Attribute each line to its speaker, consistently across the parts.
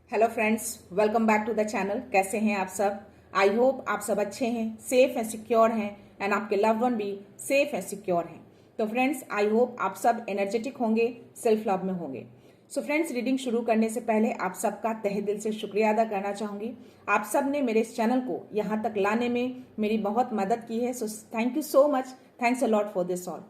Speaker 1: Hello friends, welcome back to the channel. कैसे हैं आप सब? आई होप आप सब अच्छे हैं, सेफ एंड सिक्योर हैं एंड आपके लव्ड वन भी सेफ एंड सिक्योर हैं। तो फ्रेंड्स, आई होप आप सब एनर्जेटिक होंगे, सेल्फ लव में होंगे। सो फ्रेंड्स, रीडिंग शुरू करने से पहले आप सबका तहे दिल से शुक्रिया अदा करना चाहूंगी। आप सब ने मेरे इस चैनल को यहाँ तक लाने में मेरी बहुत मदद की है। So thank you so much, thanks a lot for this all.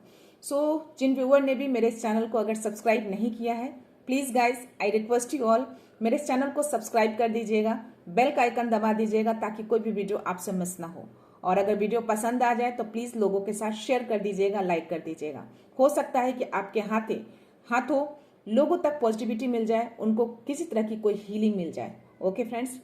Speaker 1: So जिन व्यूअर ने भी मेरे इस चैनल को अगर सब्सक्राइब नहीं किया है, please guys I request you all, मेरे इस चैनल को सब्सक्राइब कर दीजिएगा, बेल का आइकन दबा दीजिएगा ताकि कोई भी वीडियो आपसे मिस ना हो। और अगर वीडियो पसंद आ जाए तो प्लीज लोगों के साथ शेयर कर दीजिएगा, लाइक कर दीजिएगा। हो सकता है कि आपके हाथों लोगों तक पॉजिटिविटी मिल जाए, उनको किसी तरह की कोई हीलिंग मिल जाए। ओके फ्रेंड्स,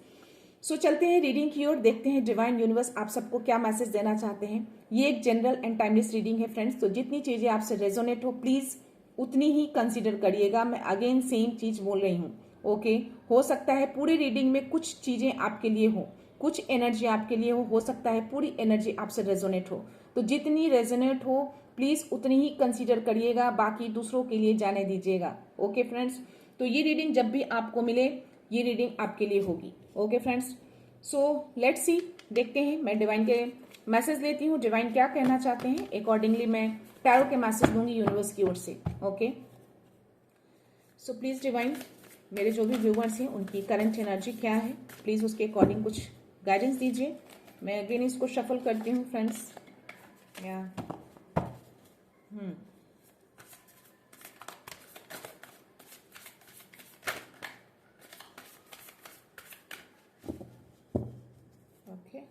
Speaker 1: सो चलते हैं रीडिंग की ओर, देखते हैं डिवाइन यूनिवर्स आप सबको क्या मैसेज देना चाहते हैं। ये एक जनरल एंड टाइमलेस रीडिंग है फ्रेंड्स, तो जितनी चीजें आपसे रेजोनेट हो प्लीज उतनी ही कंसीडर करिएगा। मैं अगेन सेम चीज बोल रही हूँ। ओके, हो सकता है पूरी रीडिंग में कुछ चीजें आपके लिए हो, कुछ एनर्जी आपके लिए हो सकता है पूरी एनर्जी आपसे रेजोनेट हो। तो जितनी रेजोनेट हो प्लीज उतनी ही कंसीडर करिएगा, बाकी दूसरों के लिए जाने दीजिएगा। ओके फ्रेंड्स, तो ये रीडिंग जब भी आपको मिले ये रीडिंग आपके लिए होगी। Okay friends, so let's see, देखते हैं। मैं डिवाइन के मैसेज लेती हूँ, डिवाइन क्या कहना चाहते हैं, अकॉर्डिंगली मैं टैरो के मैसेज दूंगी यूनिवर्स की ओर से। ओके, सो प्लीज डिवाइन, मेरे जो भी व्यूवर्स हैं उनकी करंट एनर्जी क्या है, प्लीज उसके अकॉर्डिंग कुछ गाइडेंस दीजिए। मैं अगेन इसको शफल करती हूँ फ्रेंड्स। या ओके,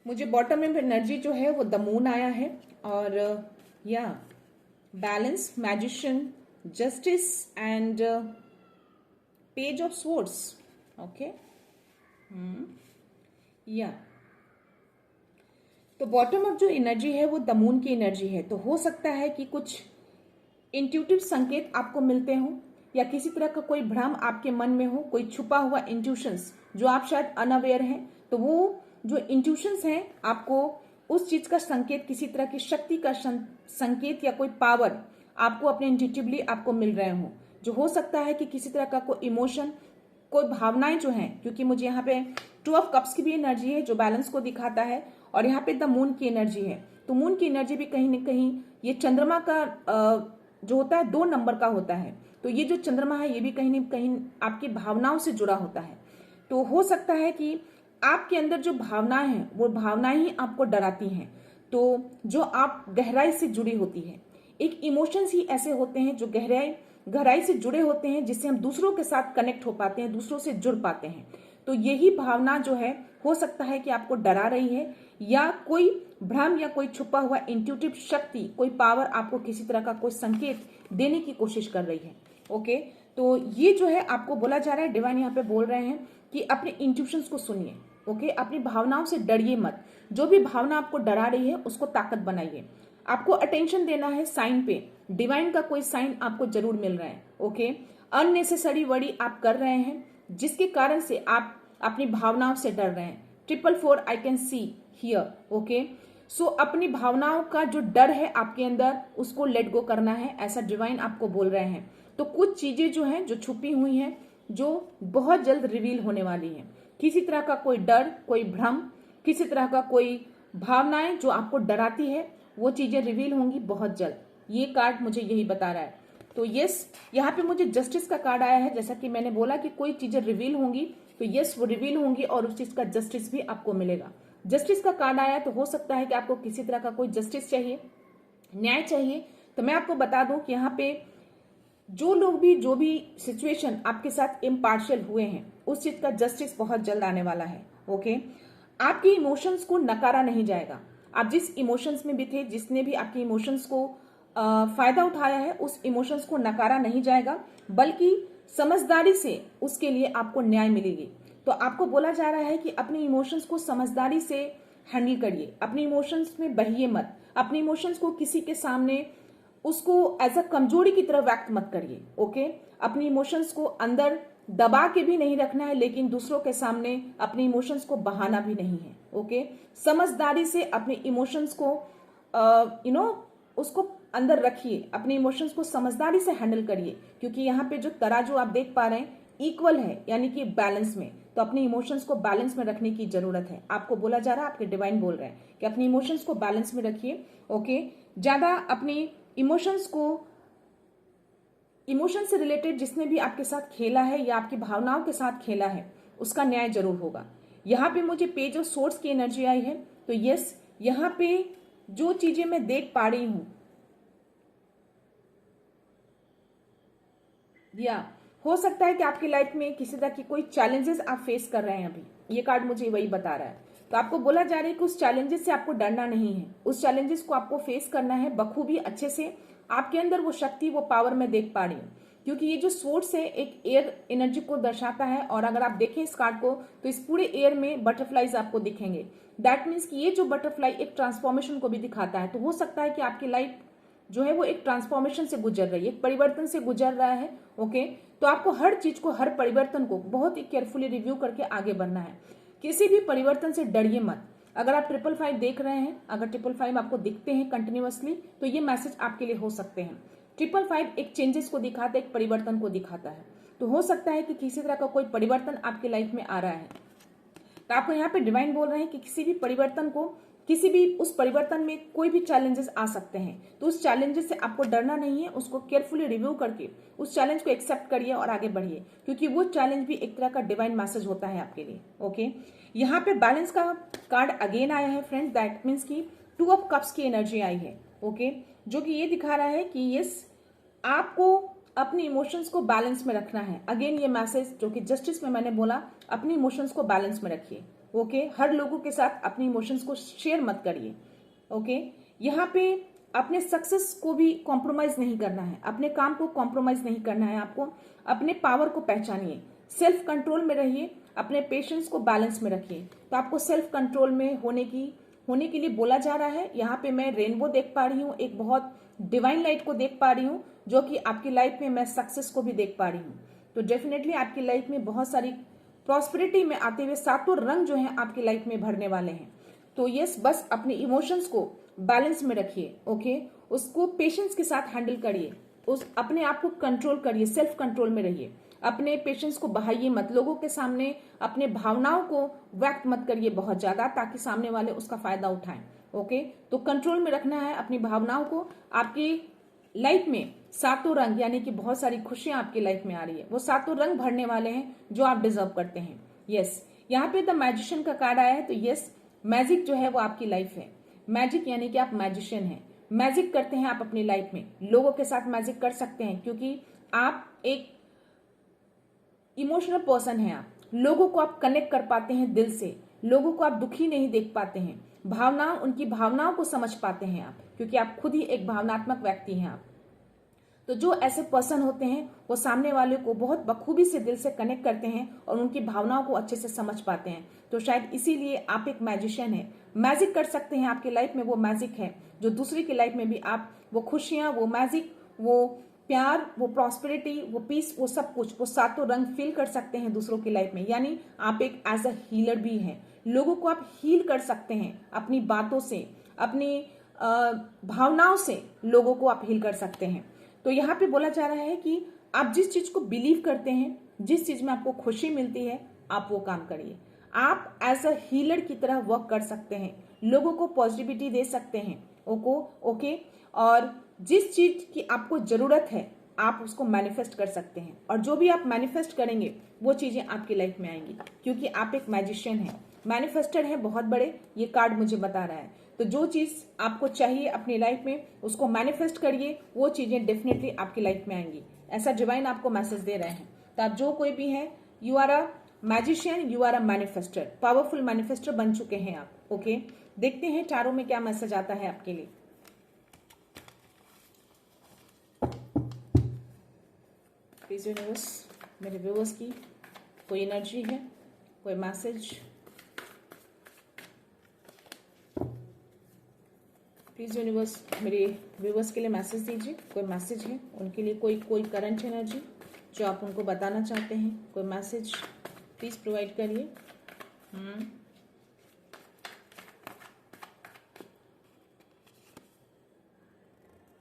Speaker 1: मुझे बॉटम में एनर्जी जो है वो द मून आया है, और या balance, magician, justice and page of swords. Okay, या तो बॉटम अप जो एनर्जी है वो द मून की एनर्जी है। तो हो सकता है कि कुछ इंट्यूटिव संकेत आपको मिलते हो, या किसी तरह का कोई भ्रम आपके मन में हो, कोई छुपा हुआ इंट्यूशंस जो आप शायद अनअवेयर हैं। तो वो जो इंट्यूशंस हैं आपको उस चीज का संकेत, किसी तरह की शक्ति का संकेत या कोई पावर आपको अपने इंट्यूटिवली आपको मिल रहे हो। जो हो सकता है कि किसी तरह का कोई इमोशन, कोई भावनाएं जो हैं, क्योंकि मुझे यहाँ पे 2 ऑफ कप्स की भी एनर्जी है जो बैलेंस को दिखाता है, और यहाँ पे द मून की एनर्जी है। तो मून की एनर्जी भी कहीं न कहीं ये चंद्रमा का जो होता है 2 नंबर का होता है। तो ये जो चंद्रमा है ये भी कहीं न कहीं आपकी भावनाओं से जुड़ा होता है। तो हो सकता है कि आपके अंदर जो भावनाएं हैं वो भावनाएं ही आपको डराती हैं, तो जो आप गहराई से जुड़ी होती है। एक इमोशंस ही ऐसे होते हैं जो गहराई से जुड़े होते हैं, जिससे हम दूसरों के साथ कनेक्ट हो पाते हैं, दूसरों से जुड़ पाते हैं। तो यही भावना जो है हो सकता है कि आपको डरा रही है, या कोई भ्रम या कोई छुपा हुआ इंट्यूटिव शक्ति, कोई पावर आपको किसी तरह का कोई संकेत देने की कोशिश कर रही है। ओके, तो ये जो है आपको बोला जा रहा है, डिवाइन यहाँ पे बोल रहे हैं कि अपने इंट्यूशंस को सुनिए। ओके, अपनी भावनाओं से डरिए मत। जो भी भावना आपको डरा रही है उसको ताकत बनाइए। आपको अटेंशन देना है साइन पे, डिवाइन का कोई साइन आपको जरूर मिल रहा है। ओके, अननेसेसरी वरी आप कर रहे हैं जिसके कारण से आप अपनी भावनाओं से डर रहे हैं। 444 I can see here. Okay, so अपनी भावनाओं का जो डर है आपके अंदर उसको लेट गो करना है, ऐसा डिवाइन आपको बोल रहे हैं। तो कुछ चीजें जो हैं जो छुपी हुई हैं, जो बहुत जल्द रिवील होने वाली हैं। किसी तरह का कोई डर, कोई भ्रम, किसी तरह का कोई भावनाएं जो आपको डराती है, वो चीजें रिवील होंगी बहुत जल्द। ये कार्ड मुझे यही बता रहा है। तो यस, यहाँ पे मुझे जस्टिस का कार्ड आया है। जैसा कि मैंने बोला कि कोई चीजें रिवील होंगी, तो यस वो रिवील होंगी और उस चीज का जस्टिस भी आपको मिलेगा। जस्टिस का कार्ड आया तो हो सकता है कि आपको किसी तरह का कोई जस्टिस चाहिए, न्याय चाहिए। तो मैं आपको बता दूं कि यहाँ पे जो भी सिचुएशन आपके साथ इम्पार्शियल हुए हैं, उस चीज का जस्टिस बहुत जल्द आने वाला है। ओके, आपके इमोशंस को नकारा नहीं जाएगा। आप जिस इमोशंस में भी थे, जिसने भी आपके इमोशंस को फायदा उठाया है, उस इमोशंस को नकारा नहीं जाएगा, बल्कि समझदारी से उसके लिए आपको न्याय मिलेगी। तो आपको बोला जा रहा है कि अपने इमोशंस को समझदारी से हैंडल करिए, अपने इमोशंस में बहिए मत, अपने इमोशंस को किसी के सामने उसको एज अ कमजोरी की तरह व्यक्त मत करिए। ओके, अपनी इमोशंस को अंदर दबा के भी नहीं रखना है, लेकिन दूसरों के सामने अपने इमोशंस को बहाना भी नहीं है। ओके, समझदारी से अपने इमोशंस को उसको अंदर रखिए, अपने इमोशंस को समझदारी से हैंडल करिए, क्योंकि यहाँ पे जो तराजू आप देख पा रहे हैं इक्वल है, यानी कि बैलेंस में। तो अपने इमोशंस को बैलेंस में रखने की जरूरत है। आपको बोला जा रहा है, आपके डिवाइन बोल रहे हैं कि अपने इमोशंस को बैलेंस में रखिए। ओके, ज्यादा अपने इमोशंस को, इमोशन से रिलेटेड जिसने भी आपके साथ खेला है या आपकी भावनाओं के साथ खेला है उसका न्याय जरूर होगा। यहाँ पे मुझे पेज ऑफ सोर्स की एनर्जी आई है, तो यस, यहाँ पे जो चीजें मैं देख पा रही हूं, या हो सकता है कि आपकी लाइफ में किसी तरह की कोई चैलेंजेस आप फेस कर रहे हैं अभी, ये कार्ड मुझे वही बता रहा है। तो आपको बोला जा रहा है कि उस चैलेंजेस से आपको डरना नहीं है, उस चैलेंजेस को आपको फेस करना है बखूबी, अच्छे से। आपके अंदर वो शक्ति, वो पावर मैं देख पा रही हूँ, क्योंकि ये जो सोर्स है एक एयर एनर्जी को दर्शाता है। और अगर आप देखें इस कार्ड को तो इस पूरे एयर में बटरफ्लाईज आपको दिखेंगे। दैट मीन्स कि ये जो बटरफ्लाई एक ट्रांसफॉर्मेशन को भी दिखाता है। तो हो सकता है कि आपकी लाइफ जो है वो एक ट्रांसफॉर्मेशन से गुजर रही है, एक परिवर्तन से गुजर रहा है। ओके, तो आपको हर चीज को, हर परिवर्तन को बहुत ही केयरफुली रिव्यू करके आगे बढ़ना है। किसी भी परिवर्तन से डरिए मत। अगर आप 555 देख रहे हैं, अगर 555 आपको दिखते हैं कंटिन्यूअसली, तो ये मैसेज आपके लिए हो सकते हैं। 555 एक चेंजेस को दिखाता है, एक परिवर्तन को दिखाता है। तो हो सकता है कि किसी तरह का कोई परिवर्तन आपकी लाइफ में आ रहा है। तो आपको यहाँ पे डिवाइन बोल रहे हैं कि किसी भी परिवर्तन को, किसी भी उस परिवर्तन में कोई भी चैलेंजेस आ सकते हैं, तो उस चैलेंजेस से आपको डरना नहीं है। उसको केयरफुली रिव्यू करके उस चैलेंज को एक्सेप्ट करिए और आगे बढ़िए, क्योंकि वो चैलेंज भी एक तरह का डिवाइन मैसेज होता है आपके लिए। ओके, यहाँ पे बैलेंस का कार्ड अगेन आया है फ्रेंड्स। दैट मीन्स की 2 ऑफ कप्स की एनर्जी आई है। ओके, जो कि ये दिखा रहा है कि यस, आपको अपने इमोशंस को बैलेंस में रखना है। अगेन ये मैसेज जो कि जस्टिस में मैंने बोला, अपने इमोशंस को बैलेंस में रखिए। ओके, हर लोगों के साथ अपनी इमोशंस को शेयर मत करिए। ओके, यहाँ पे अपने सक्सेस को भी कॉम्प्रोमाइज नहीं करना है, अपने काम को कॉम्प्रोमाइज नहीं करना है। आपको अपने पावर को पहचानिए, सेल्फ कंट्रोल में रहिए, अपने पेशेंस को बैलेंस में रखिए। तो आपको सेल्फ कंट्रोल में होने के लिए बोला जा रहा है। यहाँ पे मैं रेनबो देख पा रही हूँ, एक बहुत डिवाइन लाइट को देख पा रही हूँ, जो कि आपकी लाइफ में मैं सक्सेस को भी देख पा रही हूँ। तो डेफिनेटली आपकी लाइफ में बहुत सारी प्रॉस्पेरिटी में आते हुए 7 रंग जो हैं आपकी लाइफ में भरने वाले हैं। तो यस, बस अपने इमोशंस को बैलेंस में रखिए। ओके, उसको पेशेंस के साथ हैंडल करिए, उस अपने आप को कंट्रोल करिए, सेल्फ कंट्रोल में रहिए। अपने पेशेंस को बहाइए मत, लोगों के सामने अपने भावनाओं को व्यक्त मत करिए बहुत ज्यादा, ताकि सामने वाले उसका फायदा उठाएं। ओके, तो कंट्रोल में रखना है अपनी भावनाओं को। आपकी लाइफ में 7 रंग, यानी कि बहुत सारी खुशियां आपकी लाइफ में आ रही है, वो 7 रंग भरने वाले हैं जो आप डिजर्व करते हैं। यस, यहाँ पे द मैजिशियन का कार्ड आया है। तो यस, मैजिक जो है वो आपकी लाइफ है। मैजिक यानी कि आप मैजिशियन हैं, मैजिक करते हैं आप अपनी लाइफ में, लोगों के साथ मैजिक कर सकते हैं, क्योंकि आप एक इमोशनल पर्सन हैं। आप लोगों को आप कनेक्ट कर पाते हैं दिल से, लोगों को आप दुखी नहीं देख पाते हैं, भावनाओं, उनकी भावनाओं को समझ पाते हैं आप, क्योंकि आप खुद ही एक भावनात्मक व्यक्ति हैं आप। तो जो ऐसे पर्सन होते हैं वो सामने वाले को बहुत बखूबी से दिल से कनेक्ट करते हैं और उनकी भावनाओं को अच्छे से समझ पाते हैं। तो शायद इसीलिए आप एक मैजिशियन हैं, मैजिक कर सकते हैं। आपकी लाइफ में वो मैजिक है जो दूसरे की लाइफ में भी आप वो खुशियां, वो मैजिक, वो प्यार, वो प्रॉस्पेरिटी, वो पीस, वो सब कुछ, वो 7 रंग फील कर सकते हैं दूसरों की लाइफ में। यानी आप एक एज अ हीलर भी हैं, लोगों को आप हील कर सकते हैं अपनी बातों से, अपनी भावनाओं से लोगों को आप हील कर सकते हैं। तो यहाँ पे बोला जा रहा है कि आप जिस चीज को बिलीव करते हैं, जिस चीज में आपको खुशी मिलती है, आप वो काम करिए। आप एज अ हीलर की तरह वर्क कर सकते हैं, लोगों को पॉजिटिविटी दे सकते हैं। ओके, और जिस चीज की आपको जरूरत है आप उसको मैनिफेस्ट कर सकते हैं, और जो भी आप मैनिफेस्ट करेंगे वो चीजें आपकी लाइफ में आएंगी, क्योंकि आप एक मैजिशियन हैं, मैनिफेस्टर हैं बहुत बड़े, ये कार्ड मुझे बता रहा है। तो जो चीज आपको चाहिए अपनी लाइफ में उसको मैनिफेस्ट करिए, वो चीजें डेफिनेटली आपकी लाइफ में आएंगी, ऐसा डिवाइन आपको मैसेज दे रहे हैं। तो आप जो कोई भी है, you are a magician, you are a manifester, powerful manifester बन चुके हैं आप। ओके, देखते हैं चारों में क्या मैसेज आता है आपके लिए। प्लीज यूनिवर्स, मेरे व्यूअर्स की कोई एनर्जी है, कोई मैसेज, प्लीज यूनिवर्स मेरे व्यूअर्स के लिए मैसेज दीजिए। कोई मैसेज है उनके लिए, कोई करंट एनर्जी जो आप उनको बताना चाहते हैं, कोई मैसेज प्लीज प्रोवाइड करिए।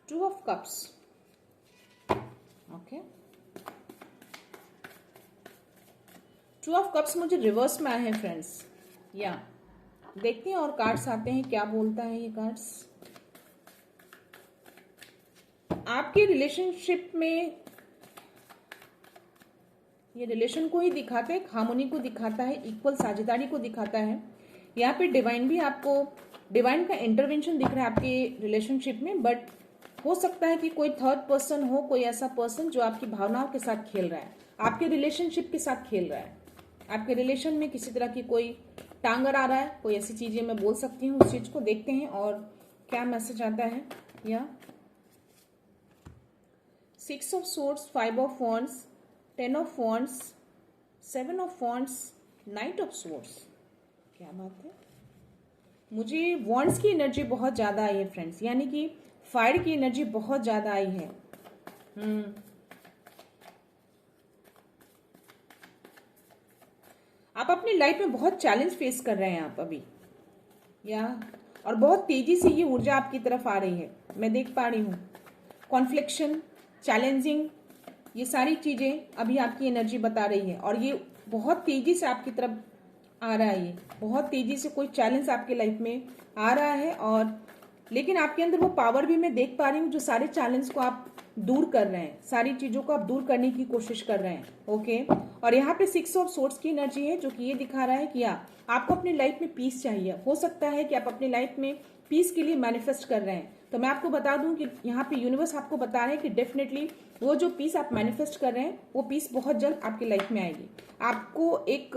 Speaker 1: 2 cups, okay. Two of cups मुझे रिवर्स में आए हैं फ्रेंड्स, या देखते हैं और कार्ड्स आते हैं क्या बोलता है ये कार्ड्स। आपके रिलेशनशिप में ये रिलेशन को ही दिखाता है, हार्मोनी को दिखाता है, इक्वल साझेदारी को दिखाता है। यहाँ पे डिवाइन भी आपको, डिवाइन का इंटरवेंशन दिख रहा है आपके रिलेशनशिप में, बट हो सकता है कि कोई थर्ड पर्सन हो, कोई ऐसा पर्सन जो आपकी भावनाओं के साथ खेल रहा है, आपके रिलेशनशिप के साथ खेल रहा है। आपके रिलेशन में किसी तरह की कोई टांगर आ रहा है, कोई ऐसी चीजें मैं बोल सकती हूँ। उस चीज को देखते हैं और क्या मैसेज आता है। या 6 of swords, 5 of wands, 10 of wands, 7 of wands, night of swords. क्या बात है, मुझे वॉन्ड्स की एनर्जी बहुत ज्यादा आई है फ्रेंड्स, यानी कि फायर की एनर्जी बहुत ज्यादा आई है। आप अपनी लाइफ में बहुत चैलेंज फेस कर रहे हैं आप अभी, या और बहुत तेजी से ये ऊर्जा आपकी तरफ आ रही है, मैं देख पा रही हूँ। कॉन्फ्लिक्शन, चैलेंजिंग, ये सारी चीजें अभी आपकी एनर्जी बता रही है, और ये बहुत तेजी से आपकी तरफ आ रहा है। ये बहुत तेजी से कोई चैलेंज आपके लाइफ में आ रहा है, और लेकिन आपके अंदर वो पावर भी मैं देख पा रही हूँ जो सारे चैलेंज को आप दूर कर रहे हैं, सारी चीजों को आप दूर करने की कोशिश कर रहे हैं, ओके। और यहाँ पे 6 ऑफ सोर्ड्स की एनर्जी है जो कि ये दिखा रहा है कि आपको अपनी लाइफ में पीस चाहिए। हो सकता है कि आप अपनी लाइफ में पीस के लिए मैनिफेस्ट कर रहे हैं, तो मैं आपको बता दूं कि यहाँ पे यूनिवर्स आपको बता रहा है कि डेफिनेटली वो जो पीस आप मैनिफेस्ट कर रहे हैं वो पीस बहुत जल्द आपकी लाइफ में आएगी। आपको एक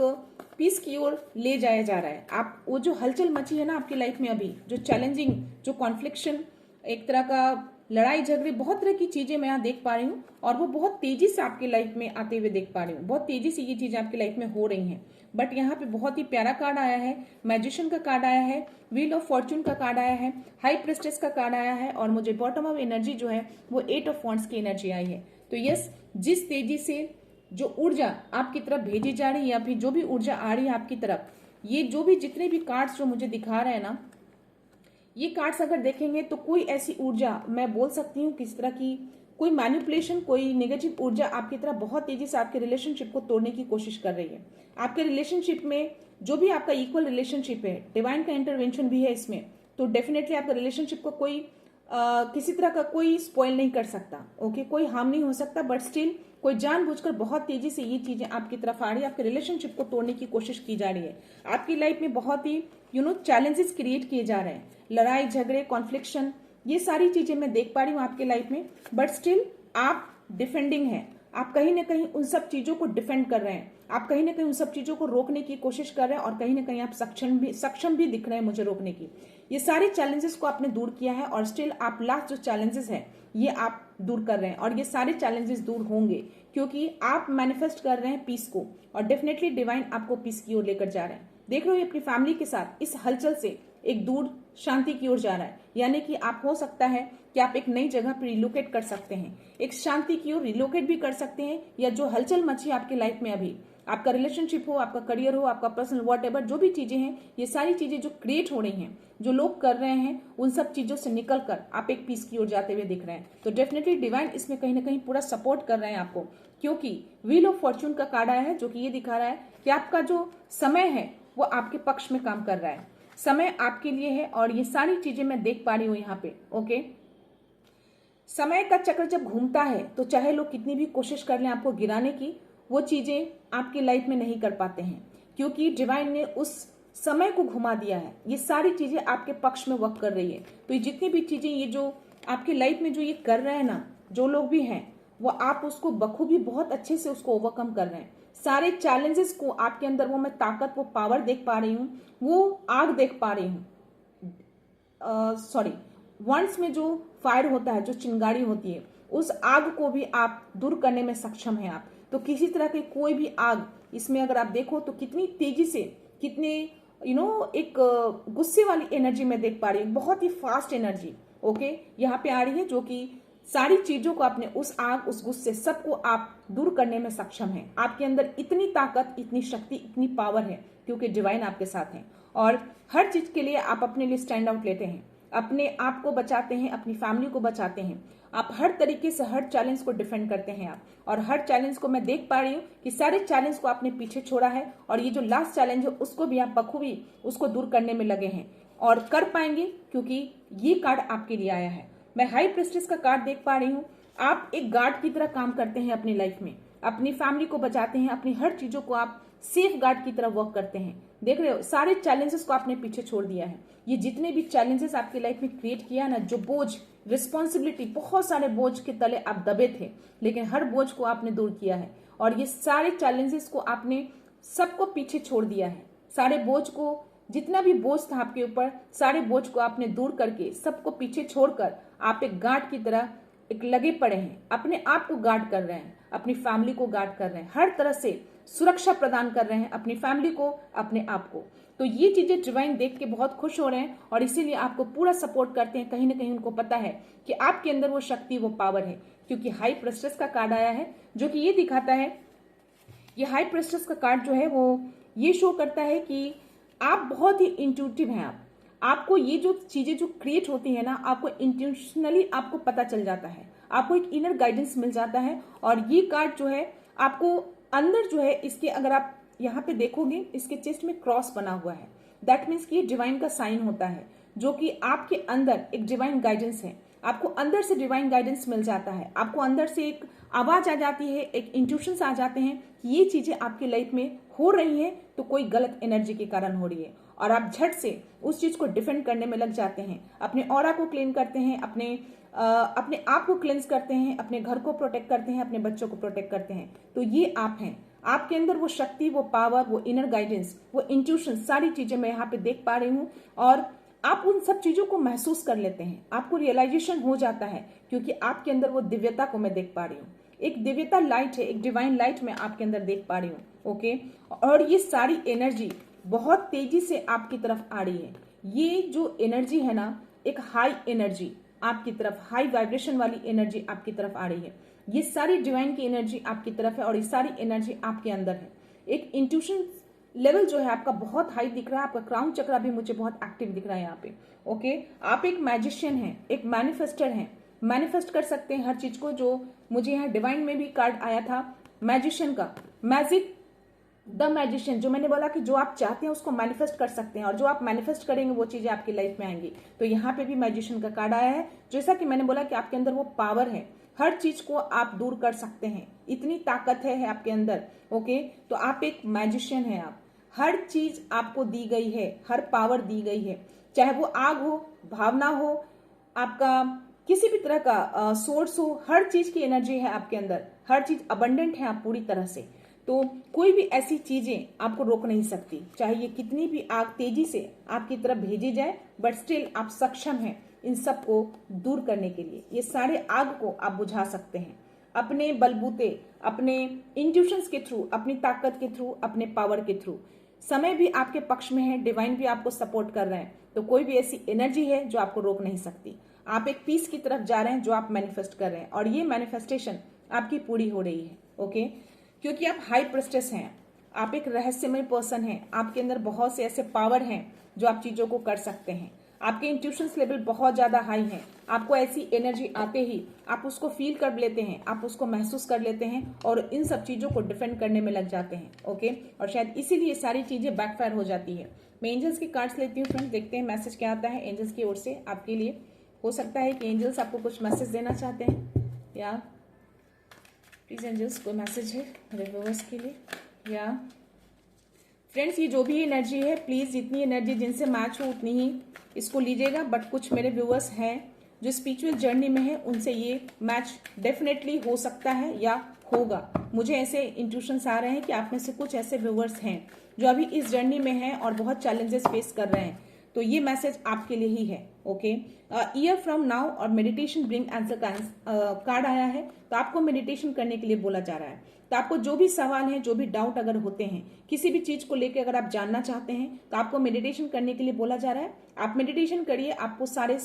Speaker 1: पीस की ओर ले जाया जा रहा है। आप वो जो हलचल मची है ना आपकी लाइफ में अभी, जो चैलेंजिंग, जो कॉन्फ्लिक्शन, एक तरह का लड़ाई झगड़े, बहुत तरह की चीजें मैं यहाँ देख पा रही हूँ, और वो बहुत तेजी से आपकी लाइफ में आते हुए देख पा रही हूँ। बहुत तेजी से ये चीजें आपकी लाइफ में हो रही हैं। बट यहाँ पे बहुत ही प्यारा कार्ड आया है, मैजिशियन का कार्ड आया है, व्हील ऑफ फॉर्च्यून का कार्ड आया है, हाई प्रेस्टेस का कार्ड आया है, और मुझे बॉटम ऑफ एनर्जी जो है वो 8 ऑफ वॉन्ड्स की एनर्जी आई है। तो यस, जिस तेजी से जो ऊर्जा आपकी तरफ भेजी जा रही है, या फिर जो भी ऊर्जा आ रही है आपकी तरफ, ये जो भी जितने भी कार्ड्स जो मुझे दिखा रहे हैं ना, ये कार्ड्स अगर देखेंगे तो कोई ऐसी ऊर्जा मैं बोल सकती हूँ किस तरह की, कोई मैनिपुलेशन, कोई नेगेटिव ऊर्जा आपकी तरफ बहुत तेजी से आपके रिलेशनशिप को तोड़ने की कोशिश कर रही है। आपके रिलेशनशिप में जो भी आपका इक्वल रिलेशनशिप है, डिवाइन का इंटरवेंशन भी है इसमें, तो डेफिनेटली आपका रिलेशनशिप को कोई किसी तरह का कोई स्पॉइल नहीं कर सकता, ओके, कोई हार्म नहीं हो सकता। बट स्टिल कोई जानबूझकर बहुत तेजी से ये चीजें आपकी तरफ आ रही है, आपके रिलेशनशिप को तोड़ने की कोशिश की जा रही है। आपकी लाइफ में बहुत ही चैलेंजेस क्रिएट किए जा रहे हैं, लड़ाई झगड़े, कॉन्फ्लिक्शन, ये सारी चीजें मैं देख पा रही हूँ आपके लाइफ में। बट स्टिल आप डिफेंडिंग हैं, आप कहीं ना कहीं उन सब चीजों को डिफेंड कर रहे हैं, आप कहीं ना कहीं उन सब चीजों को रोकने की कोशिश कर रहे हैं, और कहीं ना कहीं आप सक्षम भी दिख रहे हैं मुझे रोकने की। ये सारे चैलेंजेस को आपने दूर किया है, और स्टिल आप लास्ट जो चैलेंजेस है ये आप दूर कर रहे हैं, और ये सारे चैलेंजेस दूर होंगे क्योंकि आप मैनिफेस्ट कर रहे हैं पीस को, और डेफिनेटली डिवाइन आपको पीस की ओर लेकर जा रहे हैं। देख रहे हो अपनी फैमिली के साथ इस हलचल से एक दूर शांति की ओर जा रहा है, यानी कि आप हो सकता है कि आप एक नई जगह पर रिलोकेट कर सकते हैं, एक शांति की ओर रिलोकेट भी कर सकते हैं, या जो हलचल मची आपकी लाइफ में अभी, आपका रिलेशनशिप हो, आपका करियर हो, आपका पर्सनल व्हाटएवर जो भी चीजें हैं, ये सारी चीजें जो क्रिएट हो रही हैं, जो लोग कर रहे हैं, उन सब चीजों से निकलकर आप एक पीस की ओर जाते हुए दिख रहे हैं। तो डेफिनेटली डिवाइन इसमें कहीं ना कहीं पूरा सपोर्ट कर रहे हैं आपको, क्योंकि व्हील ऑफ फॉर्च्यून का कार्ड आया है जो कि ये दिखा रहा है कि आपका जो समय है वो आपके पक्ष में काम कर रहा है, समय आपके लिए है, और ये सारी चीजें मैं देख पा रही हूँ यहाँ पे, ओके। समय का चक्र जब घूमता है तो चाहे लोग कितनी भी कोशिश कर लें आपको गिराने की, वो चीजें आपकी लाइफ में नहीं कर पाते हैं, क्योंकि डिवाइन ने उस समय को घुमा दिया है। ये सारी चीजें आपके पक्ष में वर्क कर रही है। तो ये जितनी भी चीजें, ये जो आपकी लाइफ में जो ये कर रहे हैं ना, जो लोग भी हैं, वो आप उसको बखूबी बहुत अच्छे से उसको ओवरकम कर रहे हैं। सारे चैलेंजेस को आपके अंदर वो मैं ताकत, वो पावर देख पा रही हूँ, वो आग देख पा रही हूँ। सॉरी, वंस में जो फायर होता है, जो चिंगारी होती है, उस आग को भी आप दूर करने में सक्षम हैं आप। तो किसी तरह की कोई भी आग इसमें अगर आप देखो तो कितनी तेजी से, कितने एक गुस्से वाली एनर्जी में देख पा रही हूँ, बहुत ही फास्ट एनर्जी, ओके, यहाँ पे आ रही है, जो कि सारी चीजों को आपने, उस आग, उस गुस्से, सबको आप दूर करने में सक्षम हैं। आपके अंदर इतनी ताकत, इतनी शक्ति, इतनी पावर है, क्योंकि डिवाइन आपके साथ है, और हर चीज के लिए आप अपने लिए स्टैंड आउट लेते हैं। अपने आप को बचाते हैं, अपनी फैमिली को बचाते हैं। आप हर तरीके से हर चैलेंज को डिफेंड करते हैं आप, और हर चैलेंज को मैं देख पा रही हूँ कि सारे चैलेंज को आपने पीछे छोड़ा है, और ये जो लास्ट चैलेंज है उसको भी आप बखूबी उसको दूर करने में लगे हैं और कर पाएंगे, क्योंकि ये कार्ड आपके लिए आया है। मैं हाई प्रेस्टिज का कार्ड देख पा रही हूँ। आप एक गार्ड की तरह काम करते हैं अपनी लाइफ में, अपनी फैमिली को बचाते हैं, अपनी हर चीजों को आप सेफ गार्ड की तरह वर्क करते हैं। देख रहे हो, सारे चैलेंजेस को आपने पीछे छोड़ दिया है। ये जितने भी चैलेंजेस आपकी लाइफ में क्रिएट किया ना, जो बोझ, रिस्पॉन्सिबिलिटी, बहुत सारे बोझ के तले आप दबे थे, लेकिन हर बोझ को आपने दूर किया है, और ये सारे चैलेंजेस को आपने सबको पीछे छोड़ दिया है। सारे बोझ को, जितना भी बोझ था आपके ऊपर, सारे बोझ को आपने दूर करके सबको पीछे छोड़कर आप एक गार्ड की तरह एक लगे पड़े हैं, अपने आप को गार्ड कर रहे हैं, अपनी फैमिली को गार्ड कर रहे हैं, हर तरह से सुरक्षा प्रदान कर रहे हैं अपनी फैमिली को, अपने आप को। तो ये चीजें डिवाइन देख के बहुत खुश हो रहे हैं, और इसीलिए आपको पूरा सपोर्ट करते हैं। कहीं ना कहीं उनको पता है कि आपके अंदर वो शक्ति, वो पावर है, क्योंकि हाई प्रेस्टिज का कार्ड आया है जो कि ये दिखाता है, ये हाई प्रेस्टिज का कार्ड जो है वो ये शो करता है कि आप बहुत ही इंट्यूटिव हैं। आपको ये जो चीजें जो क्रिएट होती है ना, आपको इंटेंशनली आपको पता चल जाता है, आपको एक इनर गाइडेंस मिल जाता है। और ये कार्ड जो है आपको अंदर जो है, इसके अगर आप यहाँ पे देखोगे, इसके चेस्ट में क्रॉस बना हुआ है, दैट मीन्स कि ये डिवाइन का साइन होता है, जो कि आपके अंदर एक डिवाइन गाइडेंस है। आपको अंदर से डिवाइन गाइडेंस मिल जाता है, आपको अंदर से एक आवाज आ जाती है, एक इंट्यूशंस आ जाते हैं कि ये चीजें आपकी लाइफ में हो रही हैं, तो कोई गलत एनर्जी के कारण हो रही है, और आप झट से उस चीज को डिफेंड करने में लग जाते हैं। अपने ऑरा को क्लीन करते हैं, अपने आप को क्लेंस करते हैं, अपने घर को प्रोटेक्ट करते हैं, अपने बच्चों को प्रोटेक्ट करते हैं। तो ये आप हैं, आपके अंदर वो शक्ति, वो पावर, वो इनर गाइडेंस, वो इंट्यूशन, सारी चीजें मैं यहाँ पे देख पा रही हूँ, और आप उन सब चीजों को महसूस कर लेते हैं, आपको रियलाइजेशन हो जाता है, क्योंकि आपके अंदर वो दिव्यता को मैं देख पा रही हूँ। एक दिव्यता लाइट है, एक डिवाइन लाइट मैं आपके अंदर देख पा रही हूँ। ओके, और ये सारी एनर्जी बहुत तेजी से आपकी तरफ आ रही है। ये जो एनर्जी है ना, एक हाई एनर्जी आपकी तरफ, हाई वाइब्रेशन वाली एनर्जी आपकी तरफ आ रही है। ये सारी डिवाइन की एनर्जी आपकी तरफ है, और ये सारी एनर्जी आपके अंदर है। एक इंट्यूशन लेवल जो है आपका बहुत हाई दिख रहा है, आपका क्राउन चक्रा भी मुझे बहुत एक्टिव दिख रहा है यहाँ पे। ओके, आप एक मैजिशियन हैं, एक मैनिफेस्टर हैं, मैनिफेस्ट कर सकते हैं हर चीज को। जो मुझे यहाँ डिवाइन में भी कार्ड आया था मैजिशियन का, मैजिक द मैजिशियन, जो मैंने बोला कि जो आप चाहते हैं उसको मैनिफेस्ट कर सकते हैं, और जो आप मैनिफेस्ट करेंगे वो चीजें आपकी लाइफ में आएंगी। तो यहाँ पे भी मैजिशियन का कार्ड आया है। जैसा कि मैंने बोला कि आपके अंदर वो पावर है, हर चीज को आप दूर कर सकते हैं, इतनी ताकत है आपके अंदर। ओके, तो आप एक मैजिशियन है, आप हर चीज आपको दी गई है, हर पावर दी गई है, चाहे वो आग हो, भावना हो, आपका किसी भी तरह का सोर्स हो, हर चीज की एनर्जी है आपके अंदर, हर चीज अबंडेंट है आप पूरी तरह से। तो कोई भी ऐसी चीजें आपको रोक नहीं सकती, चाहे ये कितनी भी आग तेजी से आपकी तरफ भेजी जाए, बट स्टिल आप सक्षम हैं इन सब को दूर करने के लिए। ये सारे आग को आप बुझा सकते हैं अपने बलबूते, अपने इंट्यूशंस के थ्रू, अपनी ताकत के थ्रू, अपने पावर के थ्रू। समय भी आपके पक्ष में है, डिवाइन भी आपको सपोर्ट कर रहे हैं, तो कोई भी ऐसी एनर्जी है जो आपको रोक नहीं सकती। आप एक पीस की तरफ जा रहे हैं जो आप मैनिफेस्ट कर रहे हैं, और ये मैनिफेस्टेशन आपकी पूरी हो रही है। ओके, क्योंकि आप हाई प्रेस्टिज हैं, आप एक रहस्यमय पर्सन हैं, आपके अंदर बहुत से ऐसे पावर हैं जो आप चीजों को कर सकते हैं। आपके इंट्यूशंस लेवल बहुत ज्यादा हाई है, आपको ऐसी एनर्जी आते ही आप उसको फील कर लेते हैं, आप उसको महसूस कर लेते हैं, और इन सब चीजों को डिफेंड करने में लग जाते हैं। ओके, और शायद इसीलिए सारी चीजें बैकफायर हो जाती है। मैं एंजल्स के कार्ड्स लेती हूँ फ्रेंड, देखते हैं मैसेज क्या आता है एंजल्स की ओर से आपके लिए। हो सकता है कि एंजल्स आपको कुछ मैसेज देना चाहते हैं, या प्लीज एंजल्स कोई मैसेज है मेरे व्यूअर्स के लिए। या फ्रेंड्स, ये जो भी एनर्जी है, प्लीज जितनी एनर्जी जिनसे मैच हो उतनी ही इसको लीजिएगा। बट कुछ मेरे व्यूअर्स हैं जो स्पिरिचुअल जर्नी में है, उनसे ये मैच डेफिनेटली हो सकता है या होगा। मुझे ऐसे इंट्यूशंस आ रहे हैं कि आप में से कुछ ऐसे व्यूअर्स हैं जो अभी इस जर्नी में हैं और बहुत चैलेंजेस फेस कर रहे हैं, तो ये मैसेज आपके लिए ही है। ओके, ईयर फ्रॉम नाउ और मेडिटेशन ब्रिंग आंसर कार्ड आया है, तो आपको मेडिटेशन करने के लिए बोला जा रहा है। तो आपको जो भी सवाल है, जो भी डाउट अगर होते हैं, किसी भी चीज को लेकर अगर आप जानना चाहते हैं, तो आपको मेडिटेशन करने के लिए बोला जा रहा है। आप मेडिटेशन करिए, आपको सारे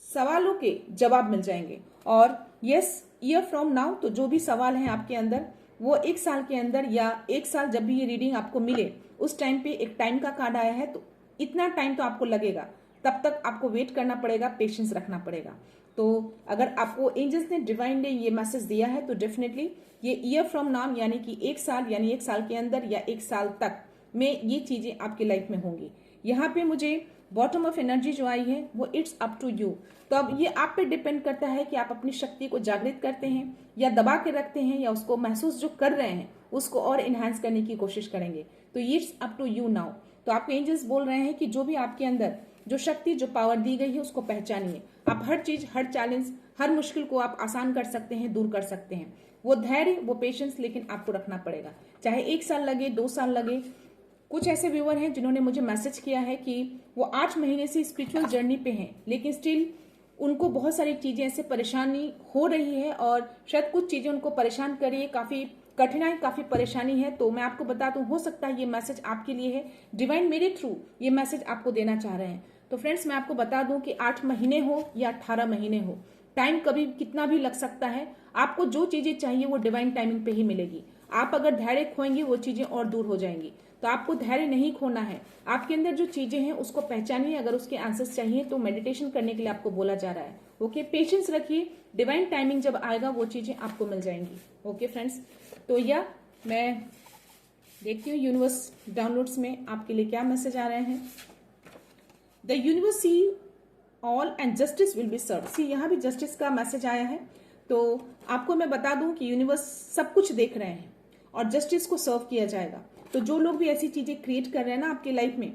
Speaker 1: सवालों के जवाब मिल जाएंगे। और यस, ईयर फ्रॉम नाउ, तो जो भी सवाल हैं आपके अंदर, वो 1 साल के अंदर, या 1 साल जब भी ये रीडिंग आपको मिले उस टाइम पे एक टाइम का कार्ड आया है, तो इतना टाइम तो आपको लगेगा तब तक आपको वेट करना पड़ेगा, पेशेंस रखना पड़ेगा। तो अगर आपको एंजल्स ने, डिवाइन ने ये मैसेज दिया है तो डेफिनेटली ये ईयर फ्रॉम नाउ यानी कि 1 साल, यानी 1 साल के अंदर या 1 साल तक में ये चीजें आपकी लाइफ में होंगी। यहाँ पे मुझे बॉटम ऑफ एनर्जी जो आई है वो इट्स अप टू यू। तो अब ये आप पे डिपेंड करता है कि आप अपनी शक्ति को जागृत करते हैं या दबा के रखते हैं, या उसको महसूस जो कर रहे हैं उसको और इन्हांस करने की कोशिश करेंगे। तो it's up to you now. तो आपको एंजल्स बोल रहे हैं कि जो भी आपके अंदर जो शक्ति, जो पावर दी गई है उसको पहचानिए। आप हर चीज, हर चैलेंज, हर मुश्किल को आप आसान कर सकते हैं, दूर कर सकते हैं। वो धैर्य, वो पेशेंस लेकिन आपको रखना पड़ेगा, चाहे 1 साल लगे, 2 साल लगे। कुछ ऐसे व्यूअर हैं जिन्होंने मुझे मैसेज किया है कि वो 8 महीने से स्पिरिचुअल जर्नी पे हैं, लेकिन स्टिल उनको बहुत सारी चीजें ऐसे परेशानी हो रही है और शायद कुछ चीजें उनको परेशान कर रही है, काफी कठिनाई, काफी परेशानी है। तो मैं आपको बता दूं, हो सकता है ये मैसेज आपके लिए है, डिवाइन मेरे थ्रू ये मैसेज आपको देना चाह रहे हैं। तो फ्रेंड्स, मैं आपको बता दूं कि 8 महीने हो या 18 महीने हो, टाइम कभी कितना भी लग सकता है, आपको जो चीजें चाहिए वो डिवाइन टाइमिंग पे ही मिलेगी। आप अगर धैर्य खोएंगे वो चीजें और दूर हो जाएंगी। तो आपको धैर्य नहीं खोना है, आपके अंदर जो चीजें हैं उसको पहचानिए। अगर उसके आंसर्स चाहिए तो मेडिटेशन करने के लिए आपको बोला जा रहा है। ओके, पेशेंस रखिए, डिवाइन टाइमिंग जब आएगा वो चीजें आपको मिल जाएंगी। ओके फ्रेंड्स, तो या मैं देखती हूँ यूनिवर्स डाउनलोड्स में आपके लिए क्या मैसेज आ रहे हैं। The universe see all and justice will be serve. See, यहाँ भी जस्टिस का मैसेज आया है। तो आपको मैं बता दूं कि यूनिवर्स सब कुछ देख रहे हैं और जस्टिस को सर्व किया जाएगा। तो जो लोग भी ऐसी चीजें क्रिएट कर रहे हैं ना आपकी लाइफ में,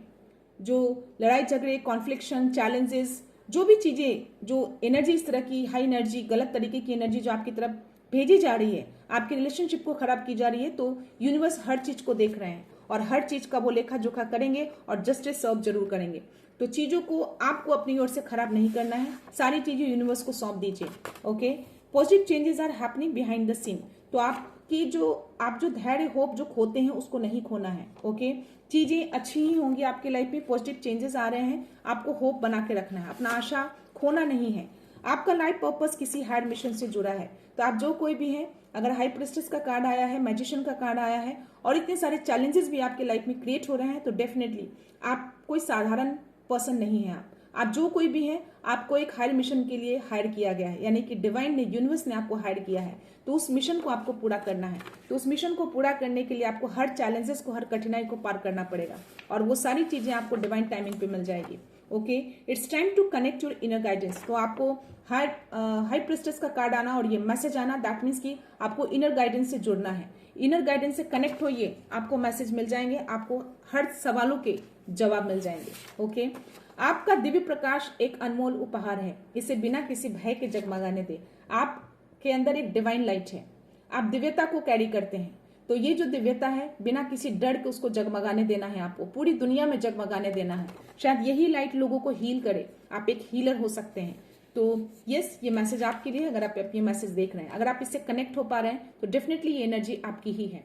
Speaker 1: जो लड़ाई झगड़े, कॉन्फ्लिक्शन, चैलेंजेस, जो भी चीजें, जो एनर्जी इस तरह की हाई एनर्जी, गलत तरीके की एनर्जी जो आपकी तरफ भेजी जा रही है, आपके रिलेशनशिप को खराब की जा रही है, तो यूनिवर्स हर चीज को देख रहे हैं और हर चीज का वो लेखा जोखा करेंगे और जस्टिस सर्व जरूर करेंगे। तो चीजों को आपको अपनी ओर से खराब नहीं करना है, सारी चीजें यूनिवर्स को सौंप दीजिए। Okay, positive changes are happening behind the scene. तो आपकी जो आप जो धैर्य, होप जो खोते हैं उसको नहीं खोना है। ओके, चीजें अच्छी ही होंगी आपकी लाइफ में, पॉजिटिव चेंजेस आ रहे हैं, आपको होप बना के रखना है, अपना आशा खोना नहीं है। आपका लाइफ पर्पस किसी हायर मिशन से जुड़ा है। तो आप जो कोई भी है, अगर हाई प्रिस्टेस का कार्ड आया है, मैजिशियन का कार्ड आया है और इतने सारे चैलेंजेस भी आपके लाइफ में क्रिएट हो रहे हैं, तो डेफिनेटली आप कोई साधारण पर्सन नहीं है। आप जो कोई भी है, आपको एक हायर मिशन के लिए हायर किया गया है, यानी कि डिवाइन ने, यूनिवर्स ने आपको हायर किया है। तो उस मिशन को आपको पूरा करना है। तो उस मिशन को पूरा करने के लिए आपको हर चैलेंजेस को, हर कठिनाई को पार करना पड़ेगा और वो सारी चीजें आपको डिवाइन टाइमिंग पे मिल जाएगी। Okay, it's time to connect your inner guidance. तो आपको हाई प्रिस्टेस का कार्ड आना और ये मैसेज आना, दैट मीन्स कि आपको इनर गाइडेंस से जुड़ना है। इनर गाइडेंस से कनेक्ट होइए, आपको मैसेज मिल जाएंगे, आपको हर सवालों के जवाब मिल जाएंगे। ओके, आपका दिव्य प्रकाश एक अनमोल उपहार है, इसे बिना किसी भय के जगमगाने दे। आपके अंदर एक डिवाइन लाइट है, आप दिव्यता को कैरी करते हैं। तो ये जो दिव्यता है, बिना किसी डर के उसको जगमगाने देना है, आपको पूरी दुनिया में जगमगाने देना है। शायद यही लाइट लोगों को हील करे, आप एक हीलर हो सकते हैं। तो यस, ये मैसेज आपके लिए, अगर आप ये मैसेज देख रहे हैं, अगर आप इससे कनेक्ट हो पा रहे हैं तो डेफिनेटली ये एनर्जी आपकी ही है।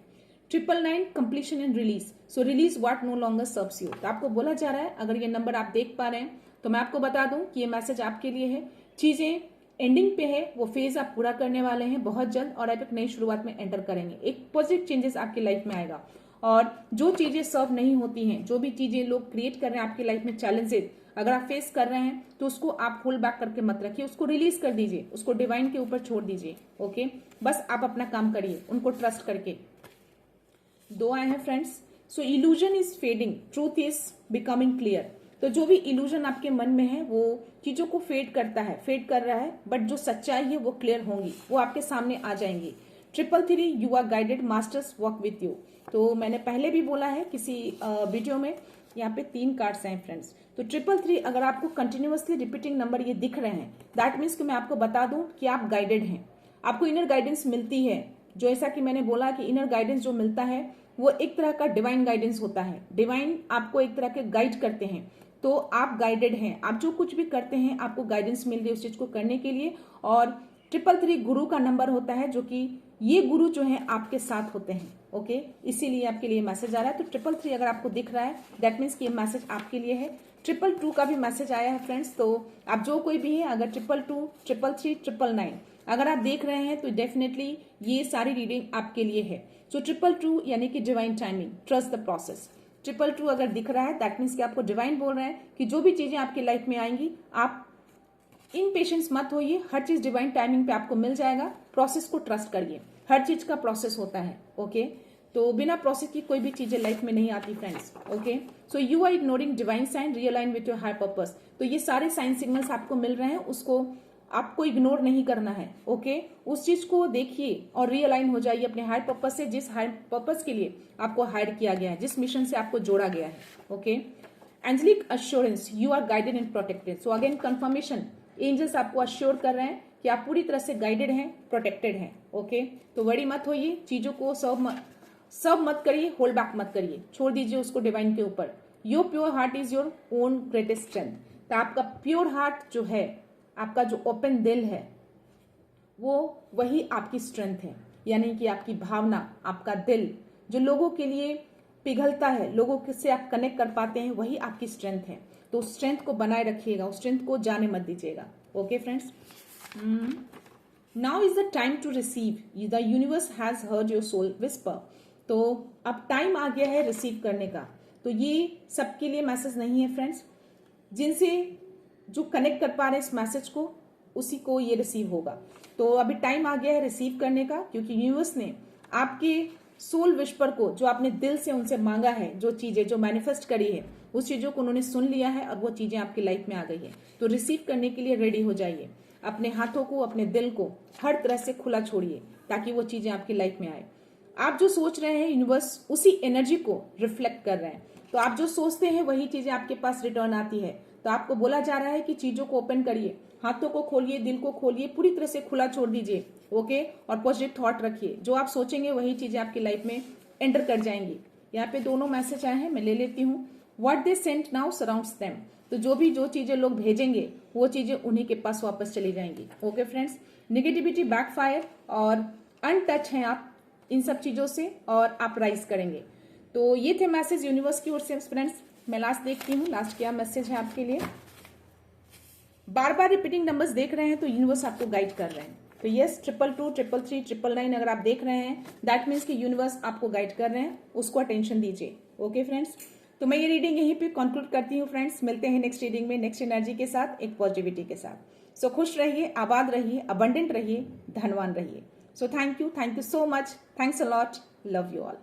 Speaker 1: 999 completion and release. So release what no longer serves you. तो आपको बोला जा रहा है, अगर ये नंबर आप देख पा रहे हैं तो मैं आपको बता दूं कि ये मैसेज आपके लिए है। चीजें एंडिंग पे है, वो फेज आप पूरा करने वाले हैं बहुत जल्द और आप एक नई शुरुआत में एंटर करेंगे। एक पॉजिटिव चेंजेस आपकी लाइफ में आएगा और जो चीजें सर्व नहीं होती हैं, जो भी चीजें लोग क्रिएट कर रहे हैं आपकी लाइफ में, चैलेंजेस अगर आप फेस कर रहे हैं तो उसको आप होल्ड बैक करके मत रखिए, उसको रिलीज कर दीजिए, उसको डिवाइन के ऊपर छोड़ दीजिए। ओके, बस आप अपना काम करिए उनको ट्रस्ट करके। 2 आए हैं friends. So illusion is fading, truth is becoming clear. तो जो भी इल्यूजन आपके मन में है वो चीजों को फेड करता है, फेड कर रहा है, बट जो सच्चाई है वो क्लियर होंगी, वो आपके सामने आ जाएंगी। 333 you are guided, masters walk with you. तो मैंने पहले भी बोला है किसी वीडियो में, यहाँ पे 3 कार्ड्स हैं फ्रेंड्स। तो 333 अगर आपको कंटिन्यूअसली रिपीटिंग नंबर ये दिख रहे हैं, दैट मीन्स कि मैं आपको बता दूं कि आप गाइडेड हैं, आपको इनर गाइडेंस मिलती है। जो ऐसा कि मैंने बोला कि इनर गाइडेंस जो मिलता है वो एक तरह का डिवाइन गाइडेंस होता है। डिवाइन आपको एक तरह के गाइड करते हैं, तो आप गाइडेड हैं, आप जो कुछ भी करते हैं आपको गाइडेंस मिल रही है उस चीज को करने के लिए। और 333 गुरु का नंबर होता है, जो कि ये गुरु जो है आपके साथ होते हैं। ओके, इसीलिए आपके लिए मैसेज आ रहा है। तो 333 अगर आपको दिख रहा है, दैट मीन्स कि ये मैसेज आपके लिए है। 222 का भी मैसेज आया है फ्रेंड्स। तो आप जो कोई भी है, अगर 222, 333, 999 अगर आप देख रहे हैं तो डेफिनेटली ये सारी रीडिंग आपके लिए है। सो 222 यानी कि divine timing, trust the process. 222 अगर दिख रहा है दैट मीन्स कि आपको डिवाइन बोल रहे हैं कि जो भी चीजें आपकी लाइफ में आएंगी आप इन पेशेंस मत होइए, हर चीज डिवाइन टाइमिंग पे आपको मिल जाएगा। प्रोसेस को ट्रस्ट करिए, हर चीज का प्रोसेस होता है। ओके तो बिना प्रोसेस की कोई भी चीजें लाइफ में नहीं आती friends. Okay so you are ignoring divine sign, realign with your higher purpose. तो ये सारे साइन सिग्नल्स आपको मिल रहे हैं, उसको आपको इग्नोर नहीं करना है। ओके उस चीज को देखिए और रियलाइन हो जाइए अपने हायर पर्पस से, जिस हायर पर्पस के लिए आपको हायर किया गया है, जिस मिशन से आपको जोड़ा गया है। Okay angelic assurance, you are guided and protected. So again confirmation, angels आपको अश्योर कर रहे हैं कि आप पूरी तरह से गाइडेड हैं, प्रोटेक्टेड हैं। ओके तो वरी मत होइए, चीजों को सब मत करिए, होल्ड बैक मत करिए, छोड़ दीजिए उसको डिवाइन के ऊपर। Your pure heart is your own greatest strength. तो आपका प्योर हार्ट जो है, आपका जो ओपन दिल है, वो वही आपकी स्ट्रेंथ है। यानी कि आपकी भावना, आपका दिल जो लोगों के लिए पिघलता है, लोगों से आप कनेक्ट कर पाते हैं, वही आपकी स्ट्रेंथ है। तो उस स्ट्रेंथ को बनाए रखिएगा, उस स्ट्रेंथ को जाने मत दीजिएगा। Okay friends, now is the time to receive, the universe has heard your soul whisper. तो अब टाइम आ गया है रिसीव करने का। तो ये सबके लिए मैसेज नहीं है फ्रेंड्स, जिनसे जो कनेक्ट कर पा रहे हैं इस मैसेज को, उसी को ये रिसीव होगा। तो अभी टाइम आ गया है रिसीव करने का, क्योंकि यूनिवर्स ने आपके सोल विस्पर को, जो आपने दिल से उनसे मांगा है, जो चीजें जो मैनिफेस्ट करी है, उस चीजों को उन्होंने सुन लिया है और वो चीजें आपकी लाइफ में आ गई है। तो रिसीव करने के लिए रेडी हो जाइए। अपने हाथों को, अपने दिल को हर तरह से खुला छोड़िए ताकि वो चीजें आपकी लाइफ में आए। आप जो सोच रहे हैं, यूनिवर्स उसी एनर्जी को रिफ्लेक्ट कर रहे हैं। तो आप जो सोचते हैं वही चीजें आपके पास रिटर्न आती है। तो आपको बोला जा रहा है कि चीजों को ओपन करिए, हाथों को खोलिए, दिल को खोलिए, पूरी तरह से खुला छोड़ दीजिए। ओके और पॉजिटिव थॉट रखिए, जो आप सोचेंगे वही चीजें आपकी लाइफ में एंटर कर जाएंगी। यहाँ पे दोनों मैसेज आए हैं, मैं ले लेती हूँ। What they sent now surrounds them. तो जो चीजें लोग भेजेंगे वो चीजें उन्हीं के पास वापस चली जाएंगी। ओके फ्रेंड्स, निगेटिविटी बैकफायर और अनटच हैं आप इन सब चीजों से, और आप राइज करेंगे। तो ये थे मैसेज यूनिवर्स की ओर से फ्रेंड्स। मैं लास्ट देखती हूँ, लास्ट क्या मैसेज है आपके लिए। बार बार रिपीटिंग नंबर्स देख रहे हैं तो यूनिवर्स आपको गाइड कर रहे हैं। तो यस, 222, 333, 999 अगर आप देख रहे हैं, दैट मीन्स कि यूनिवर्स आपको गाइड कर रहे हैं, उसको अटेंशन दीजिए। ओके फ्रेंड्स, तो मैं ये रीडिंग यहीं पे कंक्लूड करती हूँ फ्रेंड्स। मिलते हैं नेक्स्ट रीडिंग में, नेक्स्ट एनर्जी के साथ, एक पॉजिटिविटी के साथ। सो खुश रहिए, आबाद रहिए, अबंडेंट रहिए, धनवान रहिए। सो thank you so much, thanks a lot, love you all.